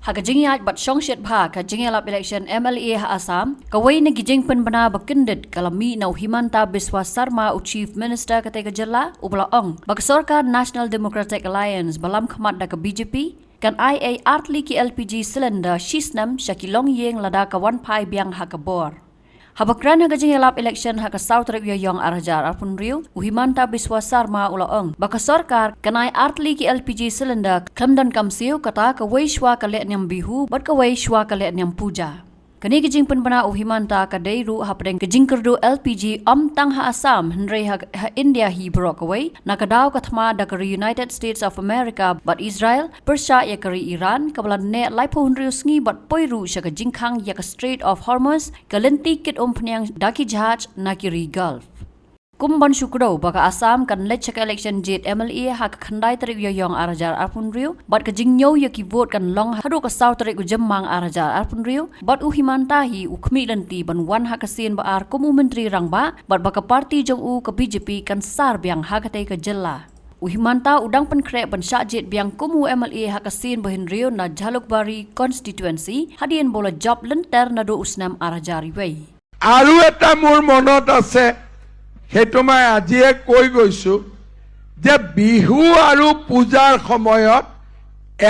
hak jingyat bat songset bha ka jingyalap election MLA ha Assam kawai na gijing penbana bakendit kalami na Himanta Biswa Sarma u Chief Minister katega jela ubla ong bak Sarkar National Democratic Alliance balam khamat da ka BJP kan IA artli ki LPG cylinder Snem Longïing Lada ka 1 pai biang ha ka bor habakran ha jingyalap election ha ka South Rek Yoyong arajar apun riu u Himanta Biswa Sarma ula ong bak Sarkar kanai artli ki LPG cylinder klamdan kamsiu kata ka weishwa ka le nyam bihu bat ka weishwa ka le nyam puja kani gijing penbana u Himanta ka deiru ha pedeng gijing kerdu LPG tang ha Assam henry ha India hi brok away nakadaw kathma da ka United States of America but Israel persya ya ka Iran kablan ne laipo henry sngi bat poiru sya ka jingkhang ya ka Strait of Hormuz ka lenti kit pnyang daki jahaj na ki Gulf kumban syukro baka Assam kan lech ka election jet MLA ha ka khandai tarik yoyong arajar apun riu bat ka jingnyo ya ki vote kan long hadu ka South tarik jemmang arajar apun riu bat u Himanta hi u khmi lanti ban wan ha ka sin ba ar komu menteri rangba bat baka parti jong u ka BJP kan sar biang ha ka ka jella u Himanta udang pen krek ban sya jet biang komu MLA ha ka sin bahin riu na Jalukbari constituency hadien bola job lenter na do Snem arajar wei aru eta mur monot ase হেতু মই আজিয়ে কৈ গৈছো যে বিহু আৰু পূজাৰ সময়ত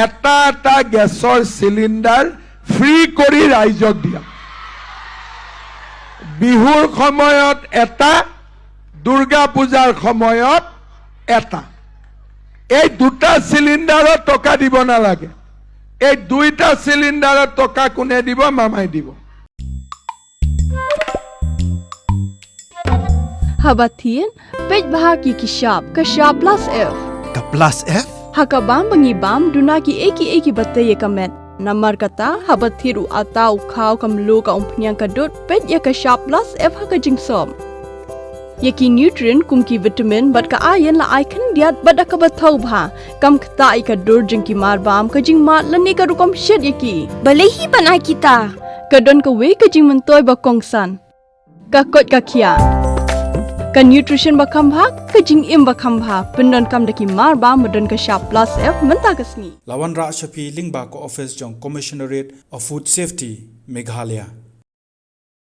এটা গেছৰ সিলিন্ডাৰ ফ্ৰী কৰি ৰাইজক দিয়া বিহুৰ সময়ত এটা দুৰ্গা পূজাৰ সময়ত এটা এই দুটা সিলিন্ডাৰৰ টকা দিব নালাগে এই দুইটা সিলিন্ডাৰৰ টকা কোনে দিব মামাই দিব Habatin, pej bahagi kishab, kashab plus F. Ka plus F? Hakabam bangibam dunaki eki batay kamet. Namar kata habathiru atau kau kamlu ka umpnyang kadut pej ya kashab plus F hakajing som. Yaki nutrient kumki vitamin bat ka ayan la icon diat bat akabatau bha. Kam kata ikadur jengki marbam kajing mat lani ka rukom shed yaki. Balehi banai kita. Kadon ka we kajing mentoy bakongsan. Kakot kakia. Ka nutrition bakam bha kajing im bakam bha pendon kam daki mar ba modon ka sharp plus F menta kasni Lawan Ra Shafi Lingba ko office jong Commissionerate of Food Safety Meghalaya